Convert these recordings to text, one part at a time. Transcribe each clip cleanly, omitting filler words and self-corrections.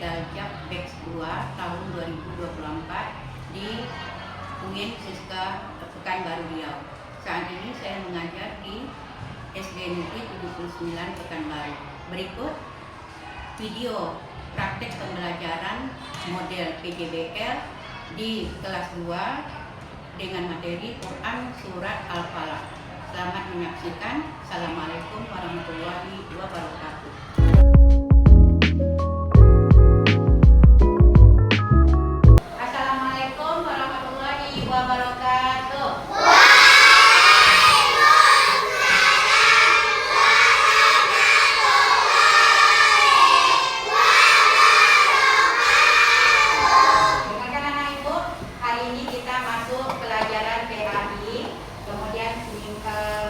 Daljab Batch 2 tahun 2024 di UIN Siska Pekanbaru Riau. Saat ini saya mengajar di SD Negeri 79 Pekanbaru. Berikut video praktek pembelajaran model PJBL di kelas 2 dengan materi Quran Surat Al-Falaq. Selamat menyaksikan. Assalamualaikum warahmatullahi wabarakatuh. Assalamualaikum warahmatullahi wabarakatuh. Dengarkan anak ibu, hari ini kita masuk pelajaran PAI. Kemudian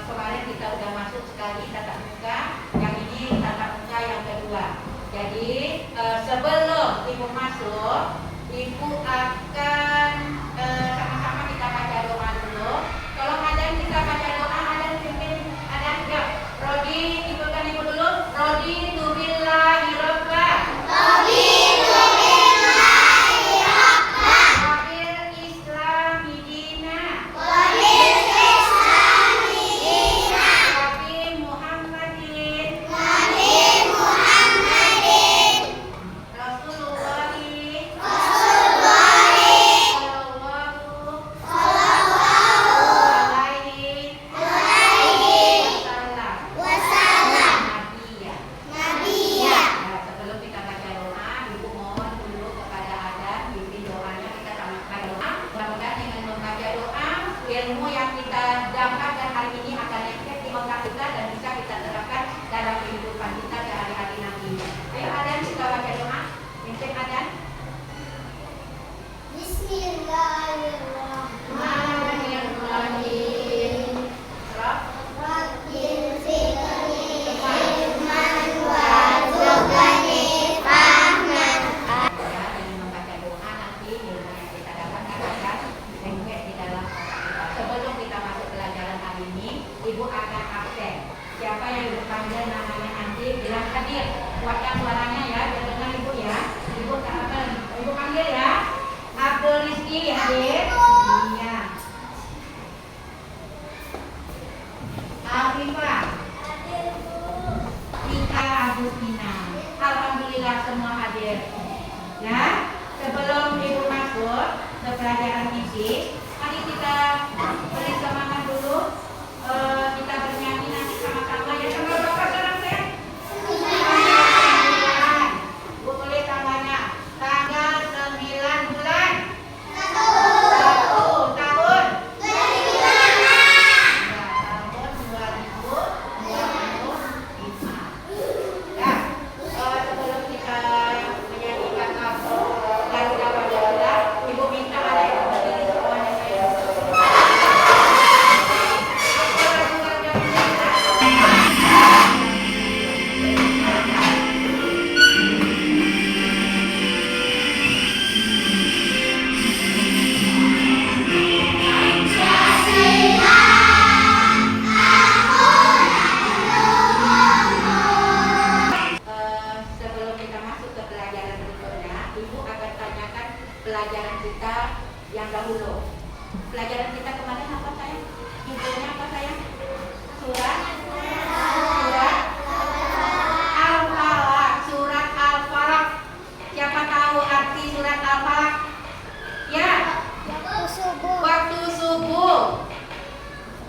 kemarin kita udah masuk sekali tatap muka, yang ini tatap muka yang kedua. Jadi sebelum ibu masuk, ibu akan sama-sama kita baca doa dulu. Kalau ada yang kita baca doa, ada yang pimpin, ada ya. Rodi, ikutkan ibu dulu. Rodi tubillahi robba. Ilmu yang kita dapatkan hari ini akan efektif di otak kita dan bisa kita terapkan dalam kehidupan kita sehari-hari nanti. Ayo Adan, kita baca doa. Mimpin Adan. Bismillahirrahmanirrahim. Rabbil zidni ilman warzuqni fahman. Ya, dengan membaca doa nanti ilmu yang kita dapatkan akan efektif di dalam otak kita. Sebelum kita masuk pelajaran hari ini, ibu akan absen. Siapa yang ibu panggil namanya nanti bilang hadir. Kuatkan suaranya ya, biar dengar ibu ya. Ibu panggil ya. Abdul Rizki hadir. Iya. Afifah. Tika Agustina. Alhamdulillah semua hadir. Ya, sebelum ibu masuk ke pelajaran fisik, mari kita beri semangat dulu. Kita bernyanyi nanti sama-sama ya. Tanggal berapa sekarang saya? Bu tulis tanggalnya. Tanggal 9 bulan 1 tahun. Ya, tahun 2025. Ya, sebelum kita menyanyikan lagu Garuda Pancasila, ibu minta ada yang berdiri semuanya saya. Sebelum kita masuk ke pelajaran berikutnya, ibu akan tanyakan pelajaran kita yang dahulu. Pelajaran kita kemarin apa sayang? Judulnya apa sayang? Surat Al-Falaq. Surat Al-Falaq. Siapa tahu arti surat Al-Falaq? Ya, waktu subuh.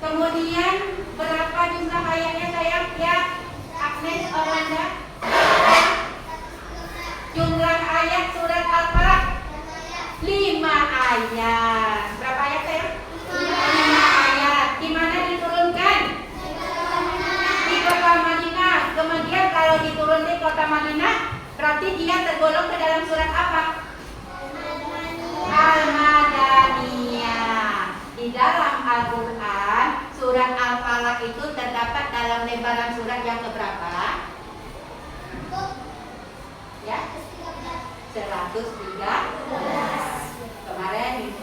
Kemudian berapa jumlah ayatnya sayang? Ya, Agnes Orlanda. Jumlah ayat surat Al-Falaq 5 ayat. Berapa ayat sayang? 5 ayat. Di mana diturunkan? Di kota Madinah. Kemudian kalau diturun di kota Madinah, berarti dia tergolong ke dalam surat apa? Al-Madaniyah. Di dalam Al-Quran, surat Al-Falaq itu terdapat dalam lembaran surat yang keberapa? Ya, 113. Kemarin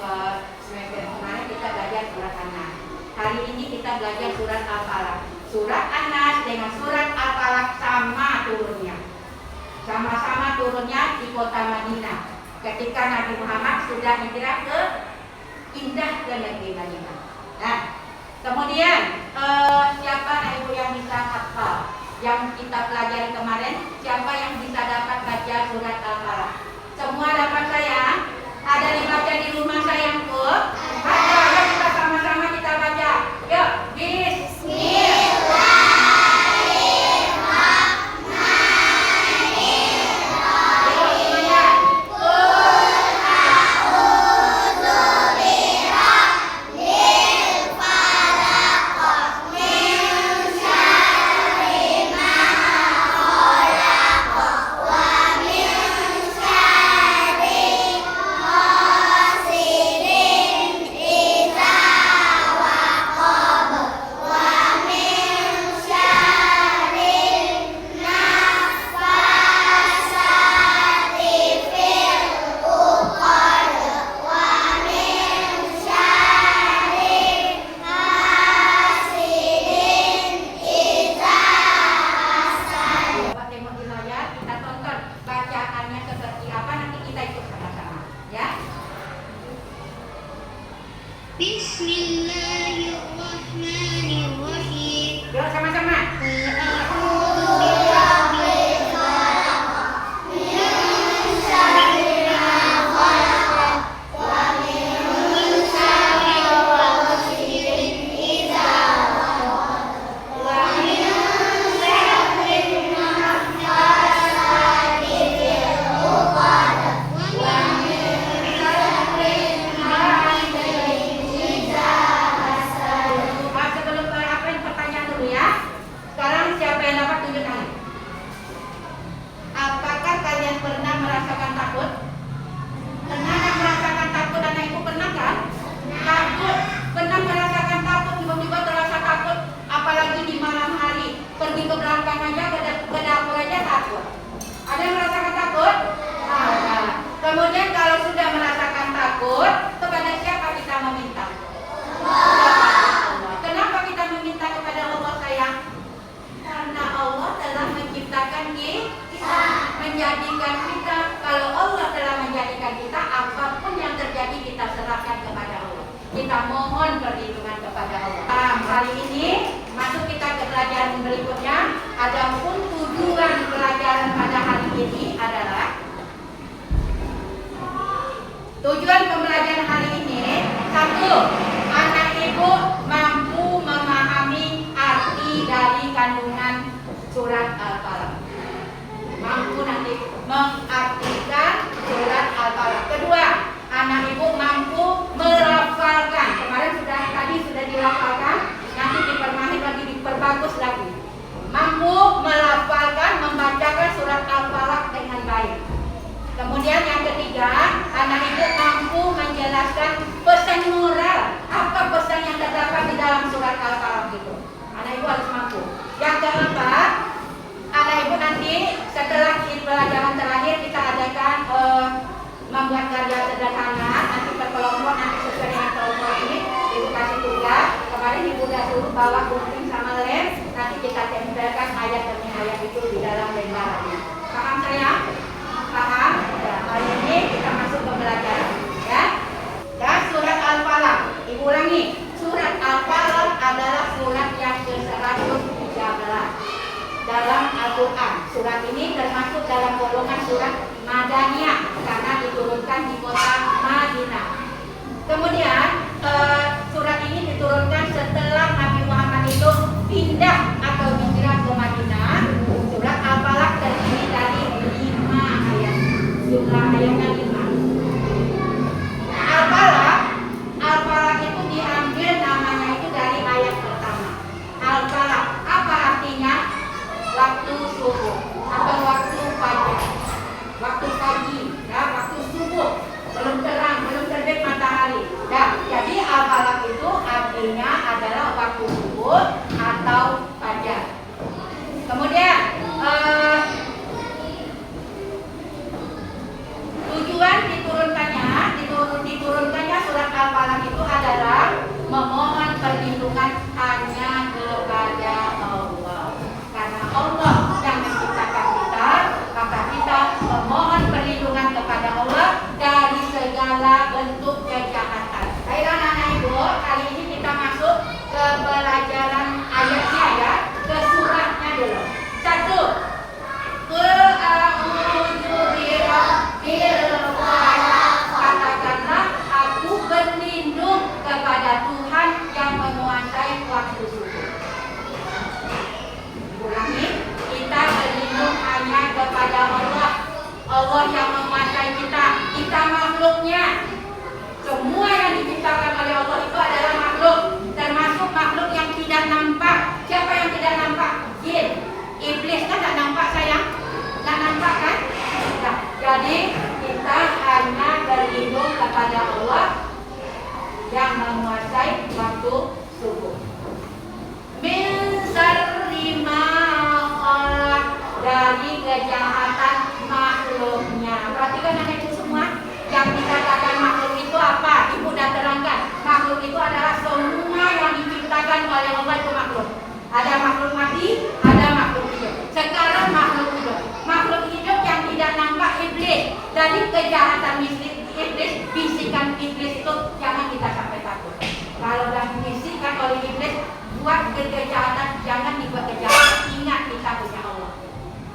semester kemarin kita belajar surat An-Nas. Hari ini kita belajar surat Al-Falaq. Surat An-Nas dengan surat Al-Falaq sama turunnya. Sama-sama turunnya di kota Madinah. Ketika Nabi Muhammad sudah hijrah ke negeri Madinah. Nah, kemudian siapa ibu yang bisa hafal? Yang kita pelajari kemarin, siapa yang bisa dapat baca surat Al-Falaq? Semua dapat saya? Ada yang baca di rumah sayangku? Ada, ya kita sama-sama kita baca. Yuk, Bismillahirrahmanirrahim. yuk sama-sama. Kemudian kalau sudah merasakan takut, kepada siapa kita meminta? Allah. Kenapa kita meminta kepada Allah sayang? Karena Allah telah menciptakan kita, menjadikan kita. Kalau Allah telah menjadikan kita, apapun yang terjadi kita serahkan kepada Allah. Kita mohon perlindungan kepada Allah. Hari ini masuk kita ke pelajaran berikutnya. Adapun tujuan pelajaran pada hari ini adalah tujuan pembelajaran hari ini, satu, anak ibu mampu memahami arti dari kandungan surat Al-Falaq. Mampu nanti mengartikan surat Al-Falaq. Kedua, anak ibu mampu melafalkan. Kemarin tadi sudah dilafalkan, nanti dipermahit lagi, diperbagus lagi. Mampu melafalkan, membacakan surat Al-Falaq dengan baik. Kemudian yang ketiga, anak ibu mampu menjelaskan pesan moral. Apa pesan yang terdapat di dalam surat Al-Falaq itu? Anak ibu harus mampu. Yang keempat, anak ibu nanti setelah pelajaran terakhir kita adakan membuat karya sederhana. Nanti per kelompok, nanti sesuai dengan kelompok ini ibu kasih tugas. Kemarin ibu sudah suruh bawa gunting sama lem. Nanti kita tempelkan ayat demi ayat itu di dalam lembarannya. Paham saya? Paham? Ya, hari ini kita masuk ke pelajaran, ya. Dan surat Al-Falaq, ibu ulangi. Surat Al-Falaq adalah surat yang ke-113 dalam Al-Quran. Surat ini termasuk dalam golongan surat Madaniyah karena diturunkan di kota Madinah. Kemudian surat ini diturunkan setelah Nabi Muhammad itu pindah atau hijrah ke Madinah. Surat Al-Falaq terdiri dari 5 ayat. Jumlah ayatnya 5. Al-Falaq itu diambil namanya itu dari ayat pertama. Al-Falaq, apa artinya? Waktu subuh atau waktu fajar, waktu pagi, ya, waktu subuh, belum terang, belum terbit matahari. Nah, jadi Al-Falaq itu artinya adalah waktu subuh atau fajar. Kemudian tujuan diturunkannya surat Al-Falaq itu adalah memohon perlindungan hanya kepada Allah. Karena Allah yang menciptakan kita, maka kita memohon perlindungan yang menguasai waktu subuh. Min syarri ma khalaq, dari kejahatan makhluknya. Perhatikan anak itu semua. Yang dikatakan makhluk itu apa? Ibu dah terangkan. Makhluk itu adalah semua yang diciptakan oleh Allah itu makhluk. Ada makhluk mati, ada makhluk hidup. Sekarang makhluk hidup. Makhluk hidup yang tidak nampak iblis. Dari kejahatan iblis, bisikan iblis itu jangan kita sampai takut. Kalau dah bisikan oleh iblis, buat kejahatan, jangan dibuat kejahatan. Ingat kita punya Allah.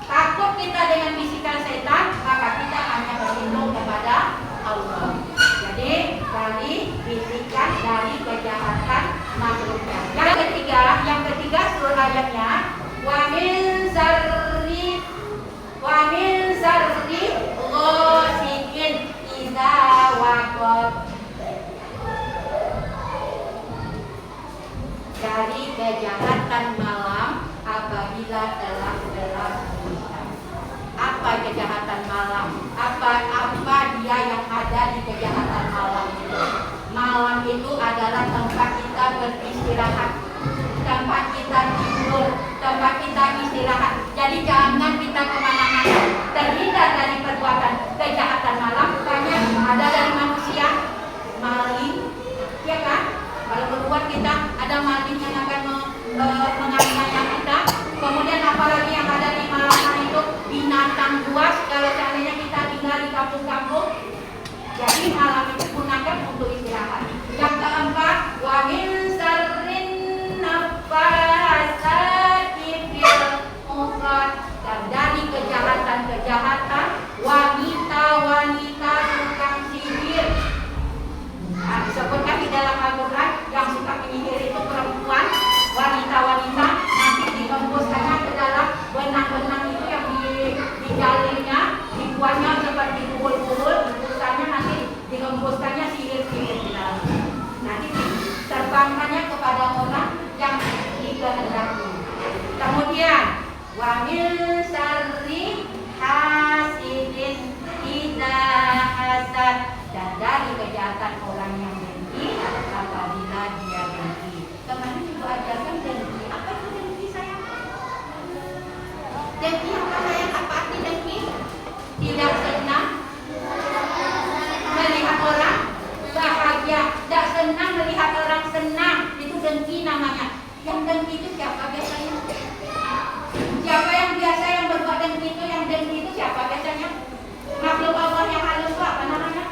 Takut kita dengan bisikan setan, maka kita hanya berlindung kepada Allah. Jadi dari bisikan, dari kejahatan makhluknya. Yang ketiga surah ayatnya, wa min syarri ghasikin idza waqab, dari kejahatan malam apabila telah gelap gulita. Apa kejahatan malam? Apa dia yang ada di kejahatan malam itu? Malam itu adalah tempat kita beristirahat, tempat kita tidur, tempat kita istirahat. Jadi jangan kita kemana-mana, terhindar dari perbuatan kejahatan malam. Banyak ada dari manusia, maling, ya kan? Kalau berbuat kita ada maling yang akan menganiaya kita. Kemudian apalagi yang ada di malam hari itu, binatang buas. Kalau seandainya kita tinggal di kampung-kampung, jadi malam itu gunakan untuk istirahat. Yang keempat, wa min syarrin naffasati fil uqad, dan dari kejahatan wanita tukang sihir. Nah, disebutkan di dalam Al-Quran yang suka menyihir itu perempuan, wanita nanti dihembuskannya ke dalam benang-benang itu yang dijalurnya, dibuatnya seperti bubul-bubul, dibusanya nanti dihembuskannya sihir-sihir di dalam. Nanti terbangkannya kepada orang yang dikehendaki. Kemudian wa min syarri hasidin idza hasad, dan dari kejahatan orang yang dengki apabila dia dengki. Kemarin ibu ajarkan dengki. Apa itu dengki sayang? Dengki apa sayang? Apa arti dengki? Tidak senang melihat orang bahagia, tidak senang melihat orang senang. Itu dengki namanya. Yang dengki itu siapa biasanya? Siapa yang biasa yang berbuat dengki itu? Yang dengki itu siapa biasanya? Makhluk Allah yang halus itu apa namanya?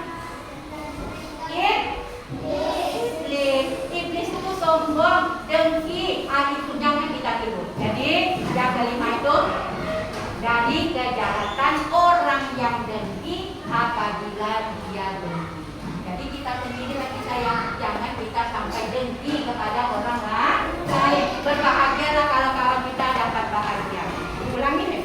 Iblis itu sombong, dengki, itu jangan kita tiru. Jadi yang kelima itu dari kejahatan orang yang dengki apabila dia dengki. Jadi kita sendiri lagi sayang, jangan kita sampai dengki kepada orang lain. Berbahagialah kalau kawan kita dapat bahagia. Ulangi nih.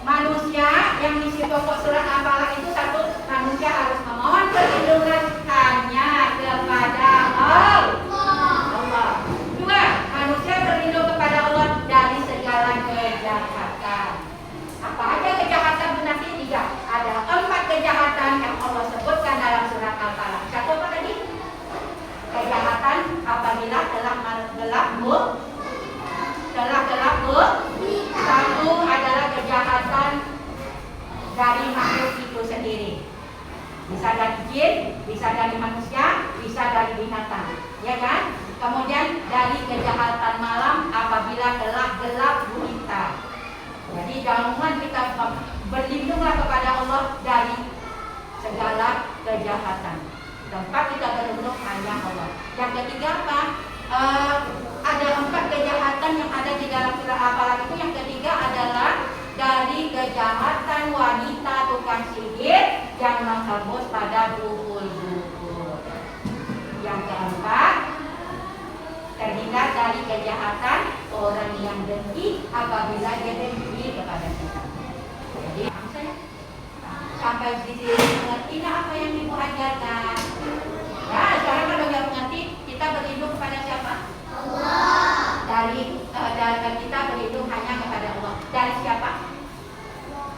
Manusia yang isi pokok surat Al-Falaq itu satu, manusia harus memohon perlindungan hanya kepada Allah. Dua, manusia berlindung kepada Allah dari segala kejahatan. Apa aja kejahatan nanti? Tiga. Ada 4 kejahatan yang Allah sebutkan dalam surat Al-Falaq. Satu apa tadi? Kejahatan apabila telah gelap Satu adalah kejahatan dari makhluk itu sendiri. Bisa dari jin, bisa dari manusia, bisa dari binatang, ya kan? Kemudian dari kejahatan malam apabila telah gelap gulita. Jadi jangan kita berlindunglah kepada Allah dari segala kejahatan. Tempat kita berlindung hanya Allah. Yang ketiga apa? Ada 4 kejahatan yang ada di dalam surah Al-Falaq itu. Yang ketiga adalah dari kejahatan wanita tukang sihir yang menghembus pada bubul-bubul. Yang keempat, terhindar dari kejahatan orang yang dengki apabila dia dengki kepada kita. Jadi sampai di sini mengerti apa yang ibu ajarkan. Ya, sekarang kalau yang mengerti, kita berlindung kepada siapa? Allah. Dari kita berlindung hanya kepada Allah. Dari siapa?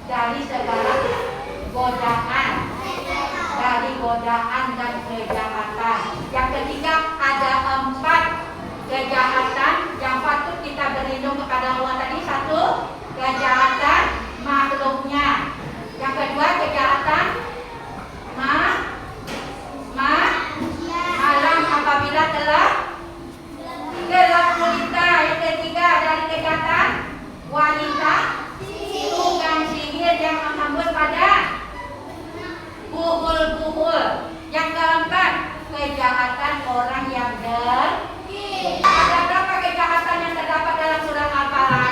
Dari segala godaan, dari godaan dan kejahatan. Yang ketiga, ada 4 kejahatan yang patut kita berlindung kepada Allah tadi. 1, kejahatan makhluknya. Yang kedua, kejahatan malam apabila telah gelap gulita. Yang ketiga, dari kejahatan wanita, tukang sihir yang menghembus pada buhul-buhul. Yang keempat, kejahatan orang yang ada berapa kejahatan yang terdapat dalam surat Al-Falaq?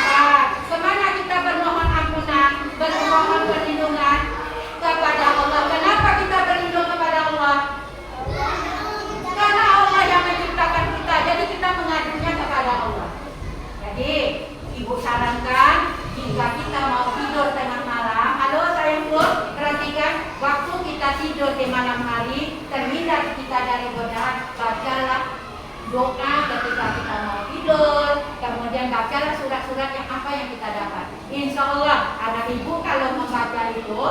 4. Kemana kita bermohon ampunan, bermohon perlindungan kepada Allah? Kenapa kita berlindung kepada Allah? Karena Allah yang menciptakan kita, jadi kita mengadunya kepada Allah. Jadi ibu sarankan, jika kita mau tidur tengah malam, halo sayangku, perhatikan, waktu kita tidur di malam hari, terhindar kita dari godaan, bacalah doa ketika kita mau tidur, kemudian bacalah surat-surat yang apa yang kita dapat. Insya Allah anak ibu kalau membaca itu,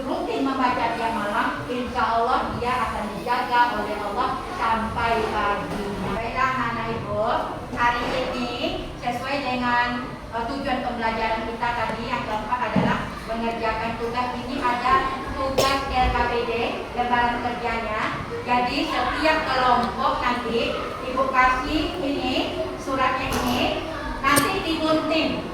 rutin membaca tiap malam, insya Allah dia akan dijaga oleh Allah sampai pagi. Baiklah anak ibu, hari ini sesuai dengan tujuan pembelajaran kita tadi, yang keempat adalah mengerjakan tugas. Ini ada tugas LKPD, lembaran kerjanya. Jadi setiap kelompok nanti ibu kasih ini, suratnya ini, nanti digunting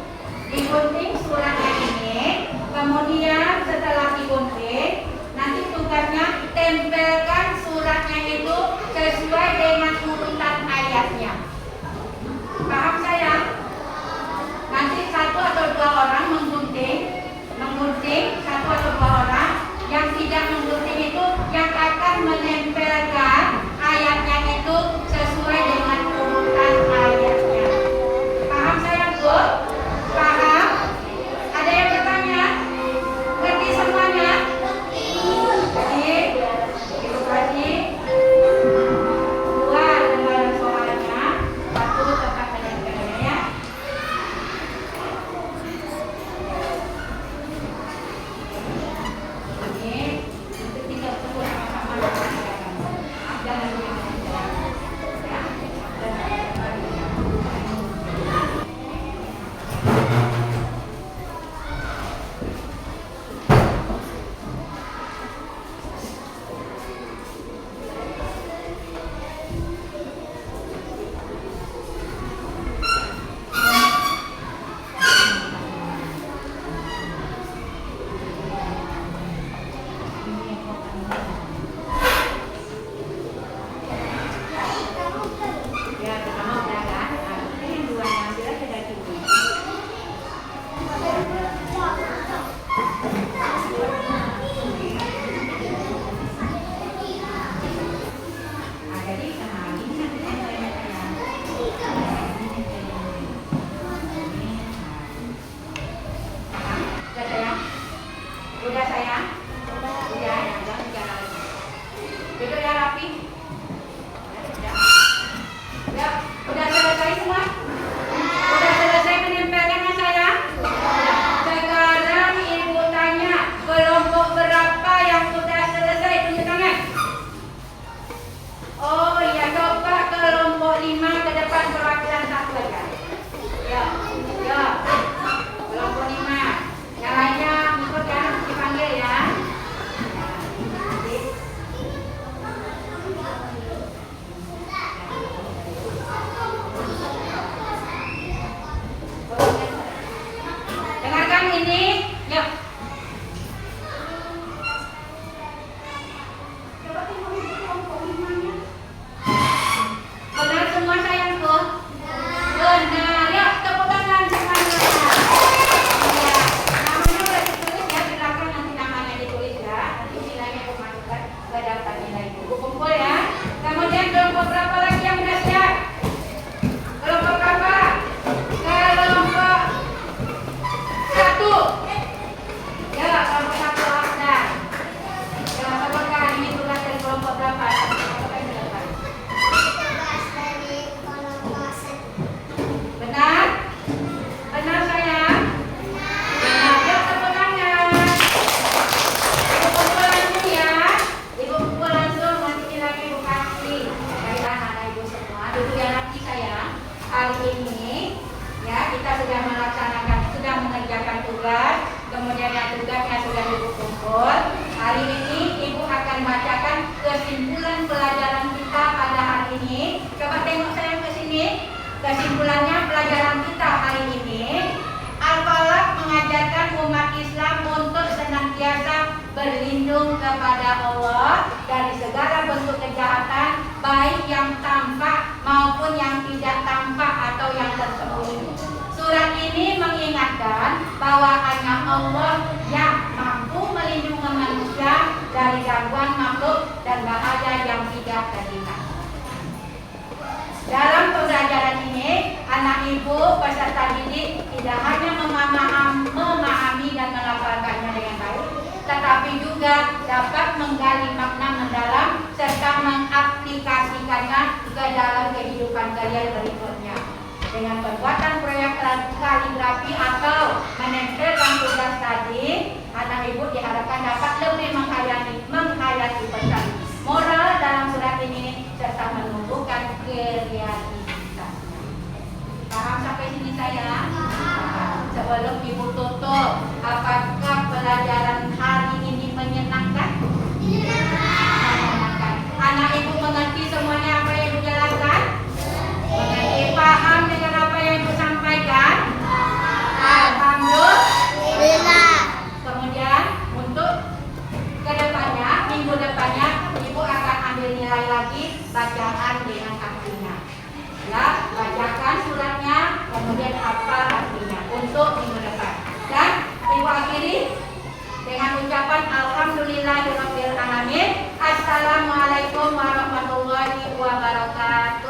suratnya ini. Kemudian setelah digunting, nanti tugasnya tempelkan suratnya itu sesuai dengan urutan ayatnya. Paham sayang? Nanti 1 atau 2 orang menggunting 1 atau 2 orang. Yang tidak menggunting itu yang akan menempelkan ayatnya itu sesuai dengan urutan ayatnya. Paham sayangku? Paham? Ada yang bertanya? Ngerti semuanya? Jadi ibu kasih 2 lembaran soalnya, 1 tempat penempelnya ya. Udah sayang? Udah ya, jangan bicara lagi. Duduk ya rapi. Udah selesai semua? Udah selesai menempelkan ya sayang? Sekarang ibu tanya, kelompok berapa yang udah selesai? Tunjuk tangan. Oh iya, coba kelompok 5 ke depan perwakilan 1 aja. Ya, kelompok 5. Yang lainnya ikut ya, dipanggil ya. Dengarkan ini, yuk. Coba tengok ini kelompok 5-nya. Benar semua sayangku? Benar, yuk tepuk tangan semuanya. Iya, namanya udah ditulis ya, silakan nanti namanya ditulis ya. Nanti nilainya aku masukkan ke daftar nilai buku. Kumpul ya. Kemudian kelompok berapa lagi yang udah siap? Kelompok berapa? Kelompok 1. kemudian yang tugasnya sudah Ibu kumpul. Hari ini Ibu akan bacakan kesimpulan pelajaran kita pada hari ini. Coba tengok saya ke sini. Kesimpulannya pelajaran kita hari ini, Al-Falaq mengajarkan umat Islam untuk senantiasa berlindung kepada Allah dari segala bentuk kejahatan, baik yang tampak maupun yang tidak tampak atau yang tersembunyi. Surat ini mengingatkan bahwa hanya Allah yang mampu melindungi manusia dari gangguan makhluk dan bahaya yang tidak terlihat. Dalam pembelajaran ini, anak ibu peserta didik tidak hanya memahami dan melafalkannya dengan baik, tetapi juga dapat menggali makna mendalam serta mengaplikasikannya ke dalam kehidupan kalian berikutnya. Dengan perbuatan proyek kaligrafi atau menempelkan tugas tadi, anak ibu diharapkan dapat lebih menghayati pesan moral dalam surat ini serta menumbuhkan kreativitasnya. Paham sampai sini saya? Sebelum ibu tutup, apakah pelajaran hari ini menyenangkan? Menyenangkan. Anak ibu mengerti semuanya apa yang ibu jelaskan? Mengerti, paham dengan apa yang ibu sampaikan? Alhamdulillah. Kemudian untuk kedepannya, minggu depannya ibu akan ambil nilai lagi bacaan dengan artinya. Ya, bacakan suratnya, kemudian hafal artinya untuk minggu depan. Dan ibu akhiri dengan ucapan Alhamdulillahirabbil alamin. Assalamualaikum warahmatullahi wabarakatuh.